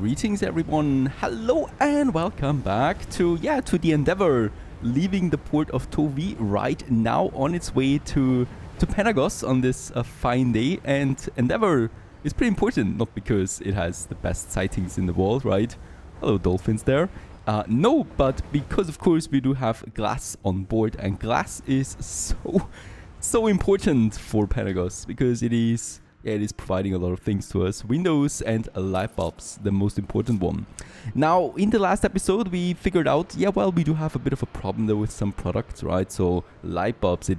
Greetings everyone, hello and welcome back to the Endeavor, leaving the port of Tovi right now on its way to Panagos on this fine day. And Endeavor is pretty important, not because it has the best sightings in the world, right? Hello dolphins there. No, but because of course we do have glass on board, and glass is so important for Panagos because it is providing a lot of things to us. Windows and light bulbs, the most important one. Now, in the last episode, we figured out, we do have a bit of a problem there with some products, right? So, light bulbs it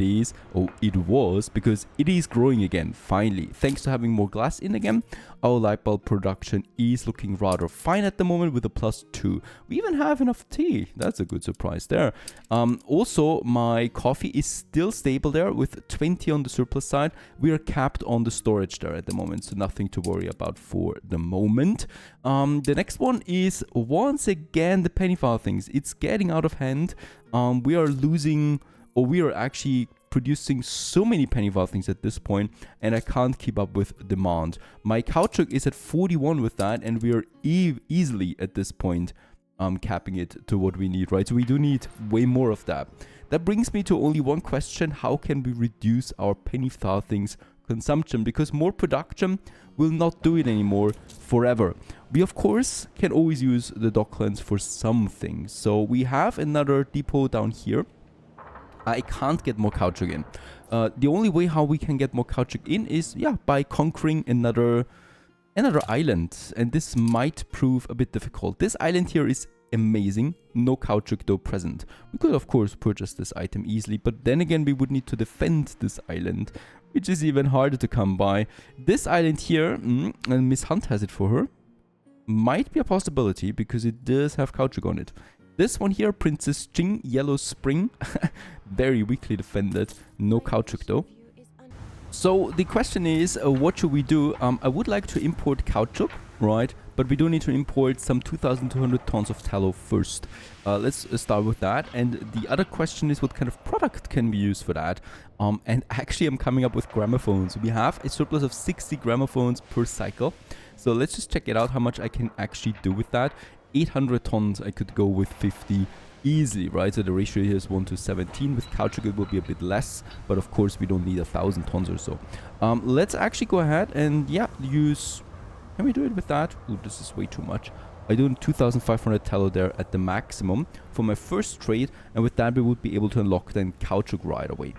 was, because it is growing again, finally. Thanks to having more glass in again, our light bulb production is looking rather fine at the moment with a +2. We even have enough tea. That's a good surprise there. Also, my coffee is still stable there with 20 on the surplus side. We are capped on the storage there at the moment, so nothing to worry about for the moment. The next one is once again the penny farthings. It's getting out of hand. We are actually producing so many penny farthings at this point, and I can't keep up with demand. My caoutchouc is at 41 with that, and we are easily at this point capping it to what we need, right? So we do need way more of that. That brings me to only one question: how can we reduce our penny farthings consumption? Because more production will not do it anymore forever. We of course can always use the docklands for something. So we have another depot down here. I can't get more caoutchouc in. The only way how we can get more caoutchouc in is by conquering another island, and this might prove a bit difficult. This island here is amazing, no caoutchouc though present. We could of course purchase this item easily, but then again we would need to defend this island, which is even harder to come by. This island here, and Miss Hunt has it for her, might be a possibility because it does have caoutchouc on it. This one here, Princess Jing, Yellow Spring, very weakly defended, no caoutchouc though. So the question is, what should we do? I would like to import caoutchouc, right? But we do need to import some 2,200 tons of tallow first. Let's start with that. And the other question is, what kind of product can we use for that? And actually, I'm coming up with gramophones. We have a surplus of 60 gramophones per cycle. So let's just check it out, how much I can actually do with that. 800 tons, I could go with 50 easily, right? So the ratio here is 1:17. With caoutchouc it will be a bit less, but of course we don't need 1,000 tons or so. Let's actually go ahead and use... Can we do it with that? Ooh, this is way too much. I do 2,500 tallow there at the maximum for my first trade, and with that we would be able to unlock then caoutchouc right away.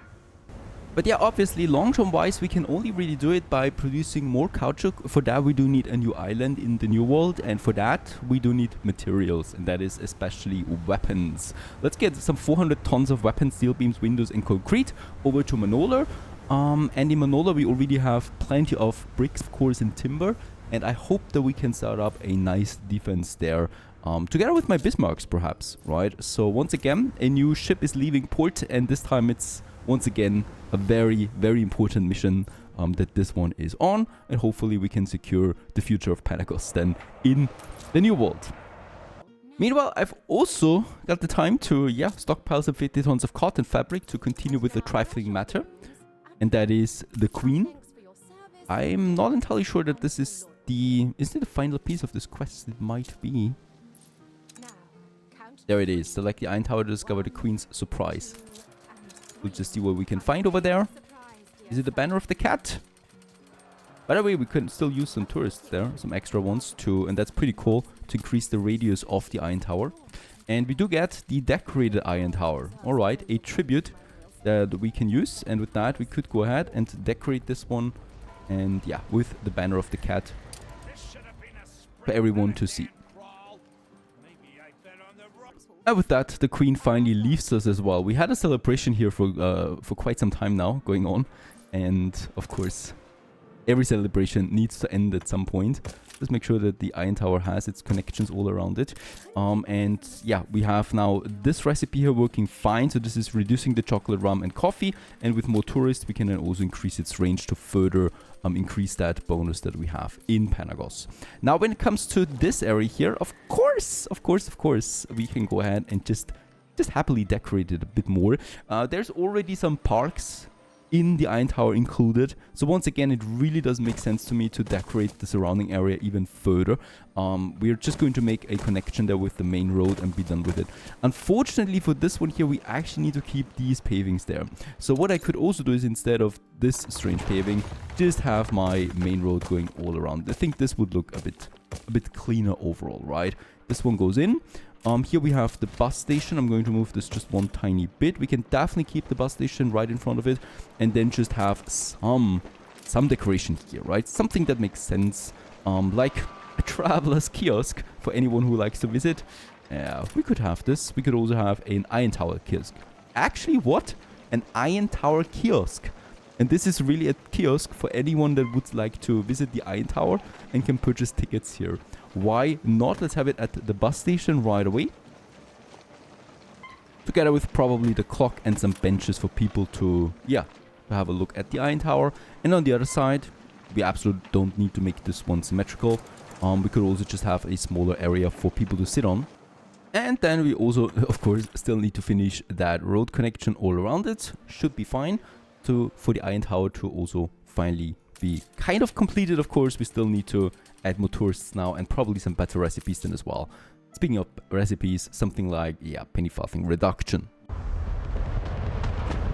But obviously, long-term wise, we can only really do it by producing more caoutchouc. For that, we do need a new island in the new world, and for that, we do need materials, and that is especially weapons. Let's get some 400 tons of weapons, steel beams, windows, and concrete over to Manola. And in Manola, we already have plenty of bricks, of course, and timber, and I hope that we can start up a nice defense there. Together with my Bismarcks, perhaps, right? So once again, a new ship is leaving port, and this time it's once again a very, very important mission that this one is on, and hopefully we can secure the future of Panagos then in the new world. Meanwhile, I've also got the time to stockpile some 50 tons of cotton fabric to continue with the trifling matter, and that is the Queen. I'm not entirely sure that this is isn't it the final piece of this quest? It might be. There it is. Select the Iron Tower to discover the Queen's surprise. We'll just see what we can find over there. Is it the banner of the cat? By the way, we could still use some tourists there, some extra ones too, and that's pretty cool, to increase the radius of the Iron Tower. And we do get the decorated Iron Tower. Alright, a tribute that we can use, and with that we could go ahead and decorate this one, and with the banner of the cat for everyone to see. And with that, the Queen finally leaves us as well. We had a celebration here for quite some time now going on, and of course every celebration needs to end at some point. Just make sure that the Iron Tower has its connections all around it. And we have now this recipe here working fine. So this is reducing the chocolate, rum, and coffee. And with more tourists, we can then also increase its range to further increase that bonus that we have in Panagos. Now, when it comes to this area here, of course, we can go ahead and just happily decorate it a bit more. There's already some parks in the Iron Tower included. So once again, it really doesn't make sense to me to decorate the surrounding area even further. We're just going to make a connection there with the main road and be done with it. Unfortunately for this one here, we actually need to keep these pavings there. So what I could also do is, instead of this strange paving, just have my main road going all around. I think this would look a bit cleaner overall, right? This one goes in. Here we have the bus station. I'm going to move this just one tiny bit. We can definitely keep the bus station right in front of it, and then just have some decoration here, right? Something that makes sense, like a traveler's kiosk for anyone who likes to visit. We could have this. We could also have an Iron Tower kiosk. Actually, what? An Iron Tower kiosk. And this is really a kiosk for anyone that would like to visit the Iron Tower and can purchase tickets here. Why not? Let's have it at the bus station right away. Together with probably the clock and some benches for people to, have a look at the Iron Tower. And on the other side, we absolutely don't need to make this one symmetrical. We could also just have a smaller area for people to sit on. And then we also, of course, still need to finish that road connection all around it. Should be fine for the Iron Tower to also finally be kind of completed. Of course, we still need to add more tourists now and probably some better recipes then as well. Speaking of recipes, something like, penny farthing reduction.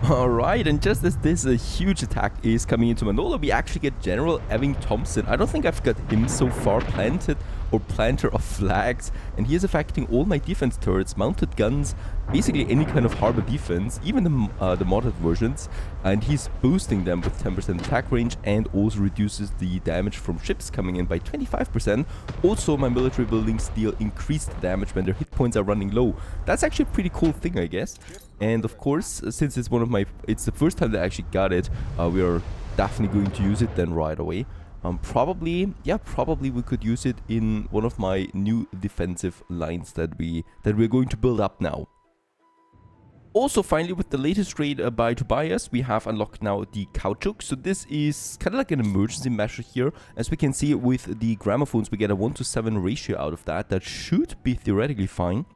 Alright, and just as this huge attack is coming into Manola, we actually get General Evan Thompson. I don't think I've got him so far planted, or planter of flags, and he is affecting all my defense turrets, mounted guns, basically any kind of harbor defense, even the modded versions, and he's boosting them with 10% attack range and also reduces the damage from ships coming in by 25%. Also, my military buildings deal increased damage when their hit points are running low. That's actually a pretty cool thing, I guess. And of course, since it's it's the first time that I actually got it, we are definitely going to use it then right away. Probably we could use it in one of my new defensive lines that we're going to build up now. Also, finally, with the latest raid by Tobias, we have unlocked now the caoutchouc. So this is kind of like an emergency measure here. As we can see with the gramophones, we get a 1:7 ratio out of that. That should be theoretically fine.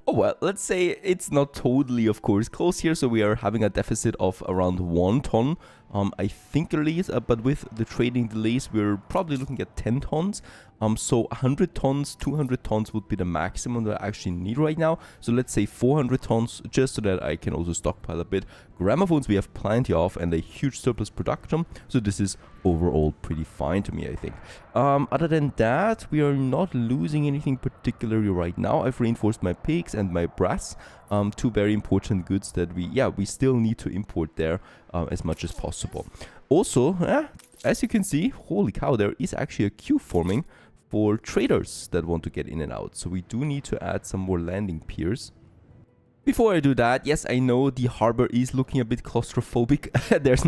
Oh well, let's say it's not totally, of course, close here, so we are having a deficit of around 1 ton. I think at least, but with the trading delays, we're probably looking at 10 tons. So 100 tons, 200 tons would be the maximum that I actually need right now. So let's say 400 tons, just so that I can also stockpile a bit. Gramophones we have plenty of and a huge surplus production. So this is overall pretty fine to me, I think. Other than that, we are not losing anything particularly right now. I've reinforced my pigs and my brass. Two very important goods that we still need to import there as much as possible. Also, as you can see, holy cow, there is actually a queue forming for traders that want to get in and out. So we do need to add some more landing piers. Before I do that, yes, I know the harbor is looking a bit claustrophobic. there's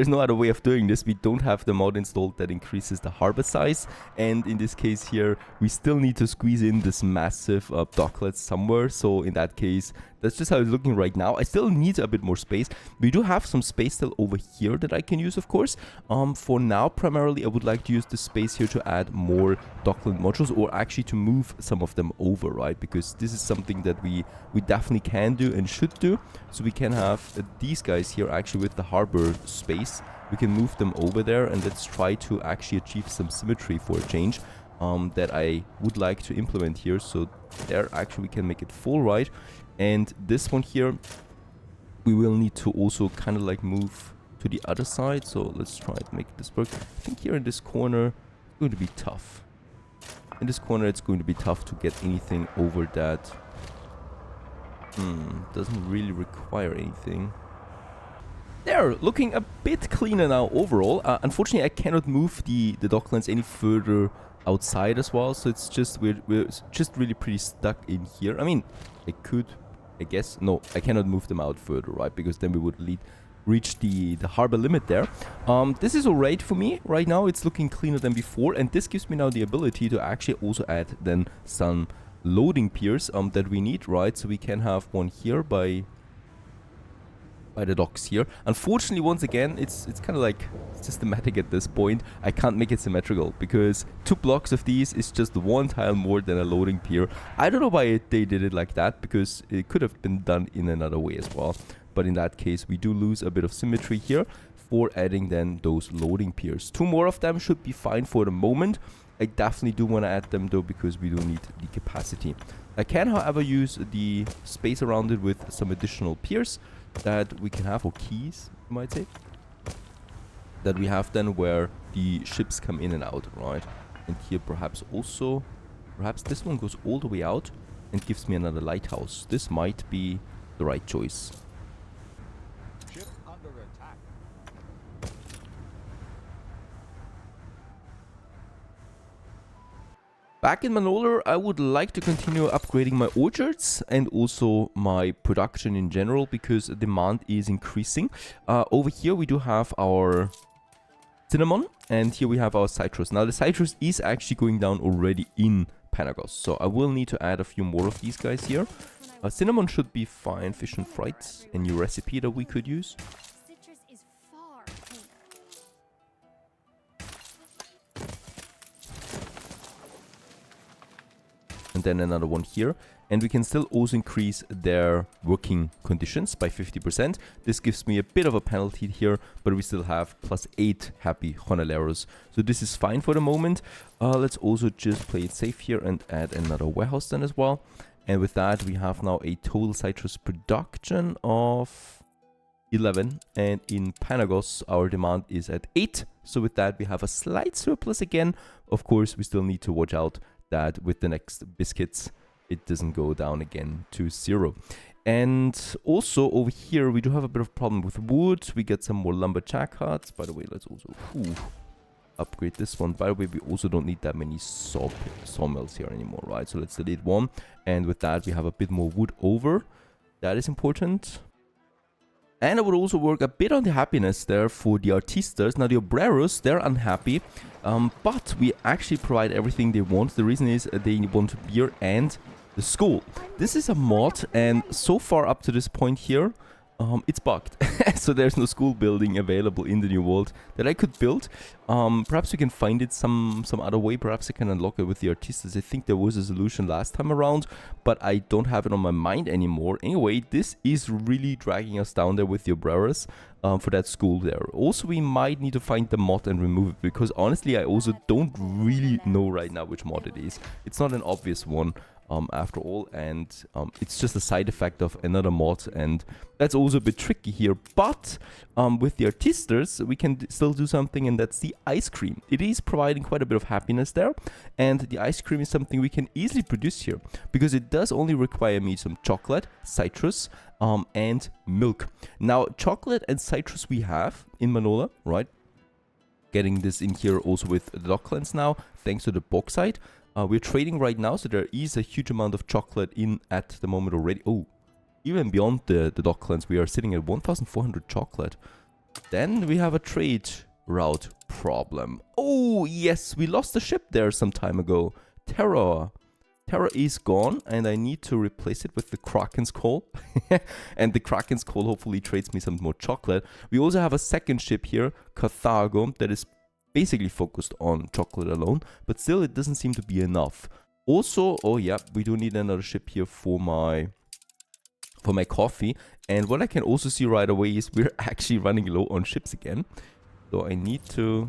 no other way of doing this. We don't have the mod installed that increases the harbor size, and in this case here, we still need to squeeze in this massive docklet somewhere. So in that case, that's just how it's looking right now. I still need a bit more space. We do have some space still over here that I can use, of course. For now, primarily, I would like to use the space here to add more docklet modules, or actually to move some of them over, right? Because this is something that we definitely can do and should do. So we can have these guys here actually with the harbor space. We can move them over there, and let's try to actually achieve some symmetry for a change that I would like to implement here. So there actually we can make it full, right? And this one here, we will need to also kind of like move to the other side. So let's try to make this work. I think here in this corner, it's going to be tough. In this corner, it's going to be tough to get anything over that. Doesn't really require anything. There, looking a bit cleaner now overall. Unfortunately, I cannot move the docklands any further outside as well. So it's just, we're just really pretty stuck in here. I mean, I could, I guess. No, I cannot move them out further, right? Because then we would reach the harbor limit there. This is alright for me right now. It's looking cleaner than before, and this gives me now the ability to actually also add then some loading piers that we need, right? So we can have one here by the docks here. Unfortunately, once again, it's kind of like systematic at this point. I can't make it symmetrical because 2 blocks of these is just 1 tile more than a loading pier. I don't know why they did it like that, because it could have been done in another way as well. but in that case we do lose a bit of symmetry here for adding then those loading piers. 2 more of them should be fine for the moment. I definitely do want to add them though, because we do need the capacity. I can, however, use the space around it with some additional piers that we can have, or keys, you might say, that we have then where the ships come in and out, right? And here perhaps also, perhaps this one goes all the way out and gives me another lighthouse. This might be the right choice. Ship under attack. Back in Manola, I would like to continue upgrading my orchards and also my production in general, because demand is increasing. Over here we do have our cinnamon, and here we have our citrus. Now the citrus is actually going down already in Panagos, so I will need to add a few more of these guys here. Cinnamon should be fine. Fish and fright, a new recipe that we could use. Citrus is far cleaner. And then another one here. And we can still also increase their working conditions by 50%. This gives me a bit of a penalty here, but we still have +8 happy jornaleros. So this is fine for the moment. Let's also just play it safe here and add another warehouse then as well. And with that, we have now a total citrus production of 11. And in Panagos, our demand is at 8. So with that, we have a slight surplus again. Of course, we still need to watch out that with the next biscuits, it doesn't go down again to 0. And also over here, we do have a bit of problem with wood. We get some more lumberjack huts. By the way, let's also upgrade this one. By the way, we also don't need that many sawmills here anymore, right? So let's delete one. And with that, we have a bit more wood over. That is important. And I would also work a bit on the happiness there for the artistas. Now the obreros, they're unhappy, but we actually provide everything they want. The reason is they want beer and the school. This is a mod, and so far up to this point here, it's bugged. So there's no school building available in the new world that I could build. Perhaps we can find it some other way. Perhaps I can unlock it with the artistas. I think there was a solution last time around, but I don't have it on my mind anymore. Anyway, this is really dragging us down there with the obreros for that school there. Also, we might need to find the mod and remove it, because honestly, I also don't really know right now which mod it is. It's not an obvious one. After all, and it's just a side effect of another mod, and that's also a bit tricky here. But with the artistas, we can still do something, and that's the ice cream. It is providing quite a bit of happiness there, and the ice cream is something we can easily produce here, because it does only require me some chocolate, citrus, and milk. Now, chocolate and citrus we have in Manola, right? Getting this in here also with the docklands now, thanks to the bauxite. We're trading right now, so there is a huge amount of chocolate in at the moment already. Oh, even beyond the docklands, we are sitting at 1,400 chocolate. Then we have a trade route problem. Oh, yes, we lost the ship there some time ago. Terror is gone, and I need to replace it with the Kraken's Coal. And the Kraken's Coal hopefully trades me some more chocolate. We also have a second ship here, Carthago, that is basically focused on chocolate alone, but still it doesn't seem to be enough. Also, oh yeah, we do need another ship here for my coffee. And what I can also see right away is we're actually running low on ships again. So I need to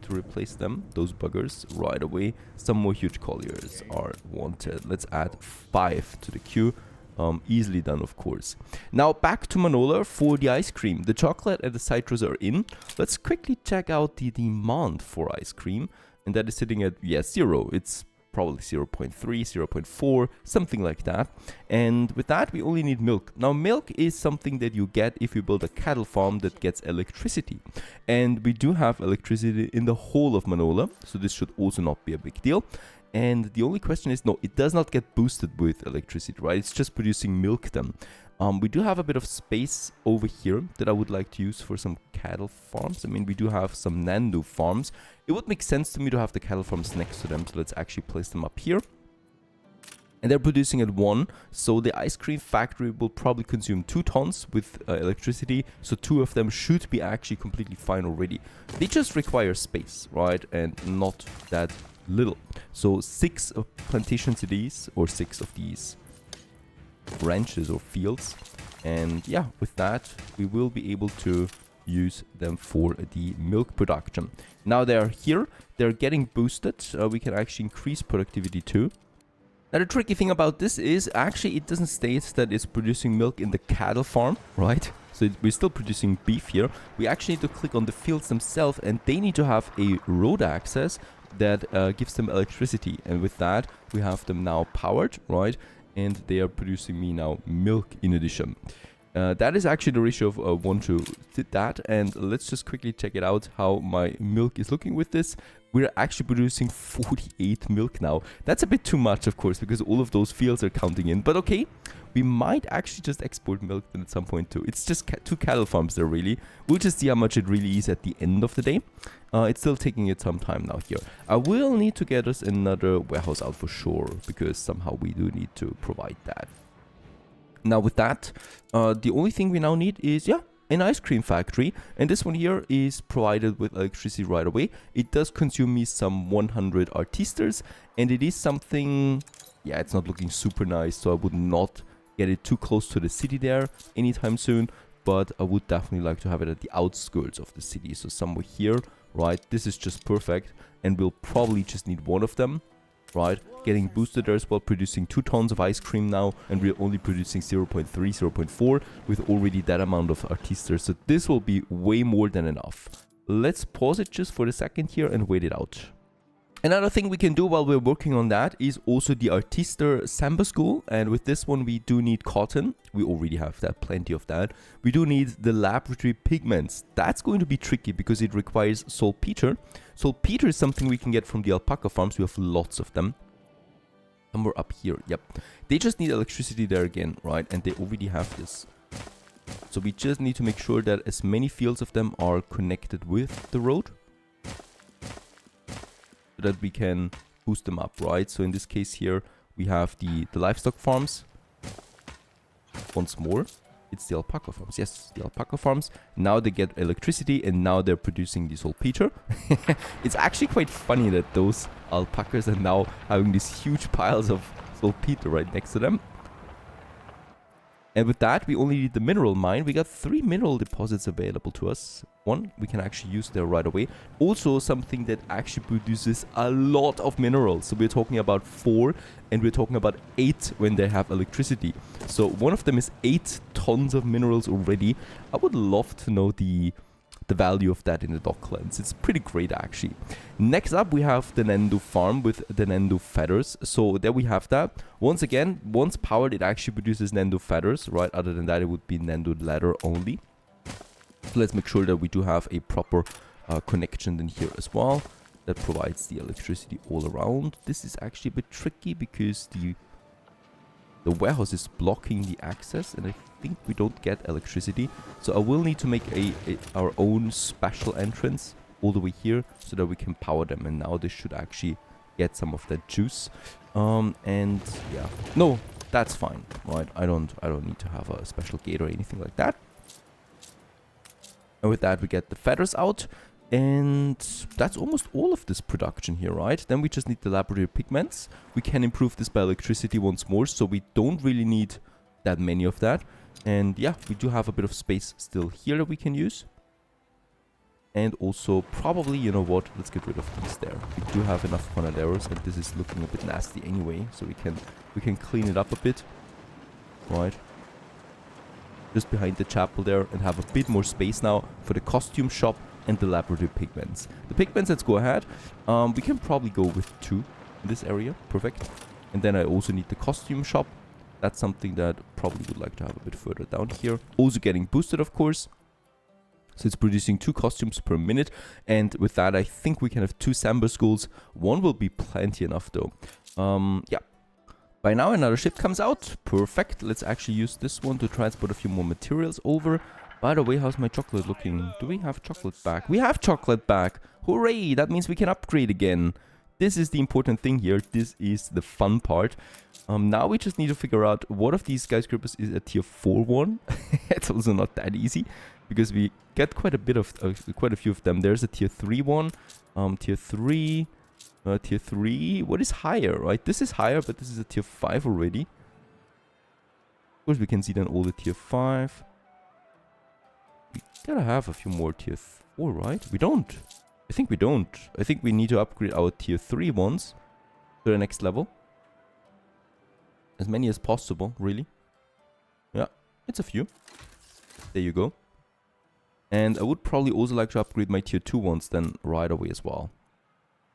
replace them, those buggers, right away. Some more huge colliers are wanted. Let's add 5 to the queue. Easily done, of course. Now back to Manola for the ice cream. The chocolate and the citrus are in. Let's quickly check out the demand for ice cream. And that is sitting at, 0. It's probably 0.3, 0.4, something like that. And with that, we only need milk. Now, milk is something that you get if you build a cattle farm that gets electricity. And we do have electricity in the whole of Manola, so this should also not be a big deal. And the only question is, no, it does not get boosted with electricity, right? It's just producing milk then. We do have a bit of space over here that I would like to use for some cattle farms. I mean, we do have some Nandu farms. It would make sense to me to have the cattle farms next to them. So let's actually place them up here. And they're producing at 1. So the ice cream factory will probably consume 2 tons with electricity. So 2 of them should be actually completely fine already. They just require space, right? And not that little. So 6 plantation cities, or 6 of these ranches or fields, And yeah, with that, we will be able to use them for the milk production. Now they are here. They're getting boosted. We can actually increase productivity too. Now the tricky thing about this is actually it doesn't state that it's producing milk in the cattle farm, right? So we're still producing beef here. We actually need to click on the fields themselves, and they need to have a road access that gives them electricity. And with that, we have them now powered, right? And they are producing me now milk in addition. That is actually the ratio of 1 to that. And let's just quickly check it out how my milk is looking with this. We're actually producing 48 milk now. That's a bit too much, of course, because all of those fields are counting in. But okay, we might actually just export milk then at some point too. It's just 2 cattle farms there, really. We'll just see how much it really is at the end of the day. It's still taking it some time now here. I will need to get us another warehouse out for sure, because somehow we do need to provide that. Now with that, the only thing we now need is, yeah, an ice cream factory. And this one here is provided with electricity right away. It does consume me some 100 artisters. And it is something, yeah, it's not looking super nice. So I would not get it too close to the city there anytime soon. But I would definitely like to have it at the outskirts of the city. So somewhere here, right? This is just perfect. And we'll probably just need one of them. Right, getting boosted there as well, producing 2 tons of ice cream now, and we're only producing 0.3, 0.4 with already that amount of artisters. So this will be way more than enough. Let's pause it just for a second here and wait it out. Another thing we can do while we're working on that is also the Artister Samba School. And with this one, we do need cotton. We already have that, plenty of that. We do need the laboratory pigments. That's going to be tricky because it requires saltpeter. Saltpeter is something we can get from the alpaca farms. We have lots of them. Somewhere up here, yep. They just need electricity there again, right? And they already have this. So we just need to make sure that as many fields of them are connected with the road, so that we can boost them up, right? So in this case here, we have the livestock farms. Once more, it's the alpaca farms. Yes, the alpaca farms. Now they get electricity and now they're producing the saltpeter. It's actually quite funny that those alpacas are now having these huge piles of saltpeter right next to them. And with that, we only need the mineral mine. We got 3 mineral deposits available to us. 1 we can actually use there right away. Also something that actually produces a lot of minerals. So we're talking about 4 and we're talking about 8 when they have electricity. So one of them is 8 tons of minerals already. I would love to know the value of that in the Docklands. It's pretty great actually. Next up we have the Nendo farm with the Nendo feathers. So there we have that. Once again, once powered it actually produces Nendo feathers, right? Other than that it would be Nendo leather only. So let's make sure that we do have a proper connection in here as well that provides the electricity all around. This is actually a bit tricky because the warehouse is blocking the access and I think we don't get electricity. So I will need to make our own special entrance all the way here so that we can power them. And now this should actually get some of that juice. And yeah, no, that's fine, right? I don't need to have a special gate or anything like that. And with that, we get the feathers out. And that's almost all of this production here, right? Then we just need the laboratory pigments. We can improve this by electricity once more, so we don't really need that many of that. And yeah, we do have a bit of space still here that we can use. And also probably, you know what, let's get rid of these there. We do have enough panaderos and this is looking a bit nasty anyway, so we can clean it up a bit, right? Just behind the chapel there and have a bit more space now for the costume shop and the laboratory pigments. The pigments, let's go ahead. We can probably go with 2 in this area. Perfect. And then I also need the costume shop. That's something that probably would like to have a bit further down here. Also getting boosted, of course. So it's producing 2 costumes per minute. And with that, I think we can have 2 Samba schools. 1 will be plenty enough though. Yeah. By now another ship comes out. Perfect. Let's actually use this one to transport a few more materials over. By the way, how's my chocolate looking? Do we have chocolate back? We have chocolate back! Hooray! That means we can upgrade again. This is the important thing here. This is the fun part. Now we just need to figure out what of these skyscrapers is a tier 4 one. It's also not that easy because we get quite a bit of quite a few of them. There's a tier 3 one, tier 3, tier 3. What is higher, right? This is higher, but this is a tier 5 already. course, we can see then all the tier 5. We gotta have a few more tier 4, right? We don't. I think we don't. I think we need to upgrade our tier 3 ones to the next level. As many as possible, really. Yeah, it's a few. There you go. And I would probably also like to upgrade my tier 2 ones then right away as well.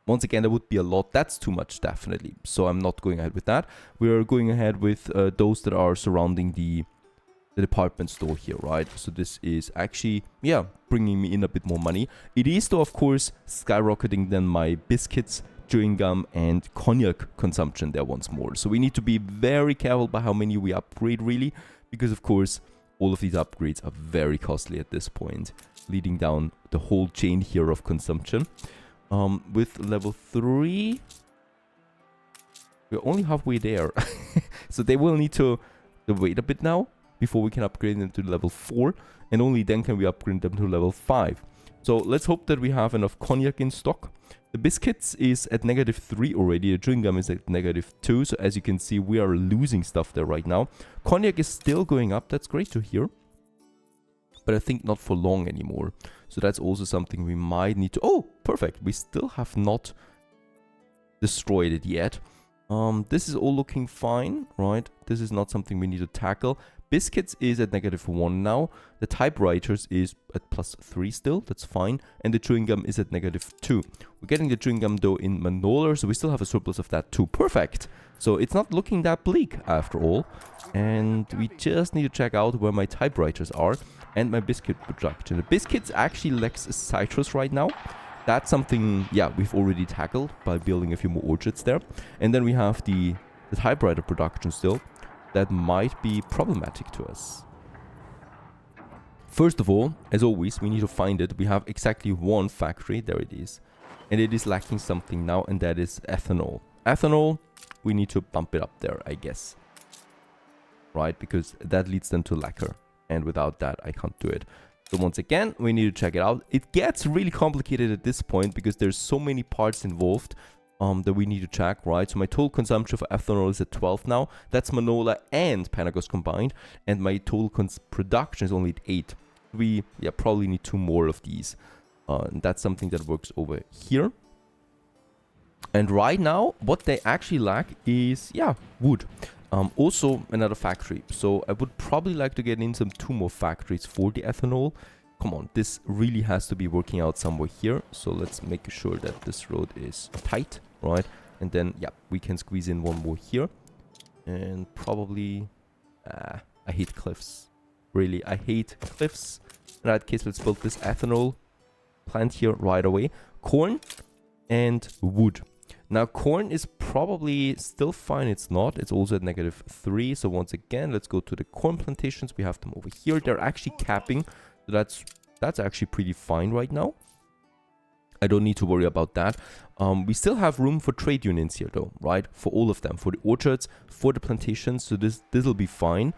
Once again, that would be a lot. That's too much, definitely. So I'm not going ahead with that. We're going ahead with those that are surrounding the department store here, right? So this is actually, yeah, bringing me in a bit more money. It is, though, of course, skyrocketing then my biscuits, chewing gum, and cognac consumption there once more. So we need to be very careful by how many we upgrade, really, because, of course, all of these upgrades are very costly at this point, leading down the whole chain here of consumption. With level 3, we're only halfway there. So they will need to wait a bit now before we can upgrade them to level 4. And only then can we upgrade them to level 5. So let's hope that we have enough cognac in stock. The biscuits is at -3 already. The chewing gum is at -2. So as you can see, we are losing stuff there right now. Cognac is still going up. That's great to hear. But I think not for long anymore. So that's also something we might need to... Oh, perfect. We still have not destroyed it yet. This is all looking fine, right? This is not something we need to tackle. Biscuits is at -1 now. The typewriters is at +3 still. That's fine. And the chewing gum is at -2. We're getting the chewing gum though in Manola, so we still have a surplus of that too. Perfect. So it's not looking that bleak after all. And we just need to check out where my typewriters are and my biscuit production. The biscuits actually lacks citrus right now. That's something, yeah, we've already tackled by building a few more orchards there. And then we have the typewriter production still. That might be problematic to us. First of all, as always, we need to find it. We have exactly one factory. There it is. And it is lacking something now, and that is ethanol. Ethanol, we need to bump it up there, I guess. Right? Because that leads then to lacquer. And without that, I can't do it. So once again, we need to check it out. It gets really complicated at this point because there's so many parts involved that we need to check, right? So my total consumption for ethanol is at 12 now. That's Manola and Panagos combined. And my total production is only at 8. We probably need 2 more of these. And that's something that works over here. And right now, what they actually lack is, wood. Also, another factory. So I would probably like to get in 2 more factories for the ethanol. Come on, this really has to be working out somewhere here. So let's make sure that this road is tight, right? And then, we can squeeze in 1 more here. And probably... I hate cliffs. Really, I hate cliffs. In that case, let's build this ethanol plant here right away. Corn and wood. Now, corn is probably still fine. It's not. It's also at -3. So once again, let's go to the corn plantations. We have them over here. They're actually capping. So that's actually pretty fine right now. I don't need to worry about that. We still have room for trade unions here, though, right? For all of them. For the orchards, for the plantations. So this will be fine.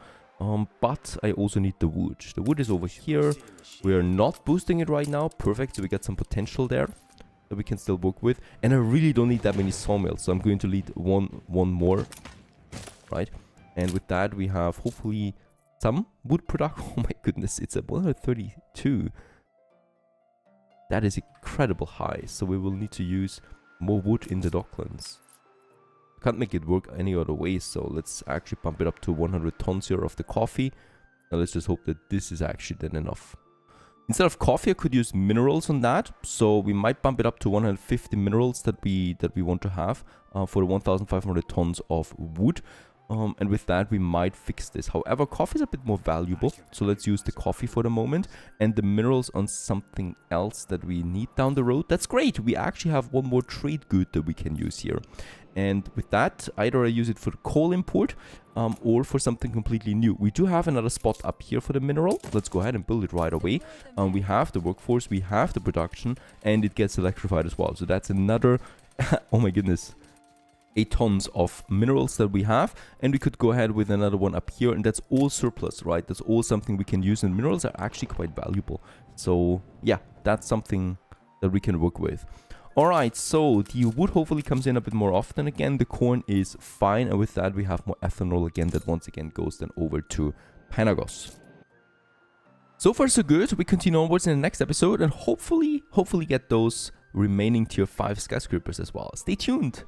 But I also need the wood. The wood is over here. We are not boosting it right now. Perfect. So we got some potential there that we can still work with. And I really don't need that many sawmills. So I'm going to lead one more. Right? And with that, we have hopefully some wood production. Oh my goodness. It's at 132. That is incredible high. So we will need to use more wood in the docklands. Can't make it work any other way, so let's actually pump it up to 100 tons here of the coffee. Now let's just hope that this is actually then enough. Instead of coffee, I could use minerals on that, so we might bump it up to 150 minerals that we want to have for the 1,500 tons of wood. And with that, we might fix this. However, coffee is a bit more valuable, so let's use the coffee for the moment. And the minerals on something else that we need down the road. That's great. We actually have 1 more trade good that we can use here. And with that, either I use it for the coal import or for something completely new. We do have another spot up here for the mineral. Let's go ahead and build it right away. We have the workforce, we have the production, and it gets electrified as well. So that's another, oh my goodness, 8 tons of minerals that we have. And we could go ahead with another one up here, and that's all surplus, right? That's all something we can use, and minerals are actually quite valuable. So yeah, that's something that we can work with. Alright, so the wood hopefully comes in a bit more often again. The corn is fine, and with that we have more ethanol again that once again goes then over to Panagos. So far so good. We continue onwards in the next episode and hopefully get those remaining tier 5 skyscrapers as well. Stay tuned.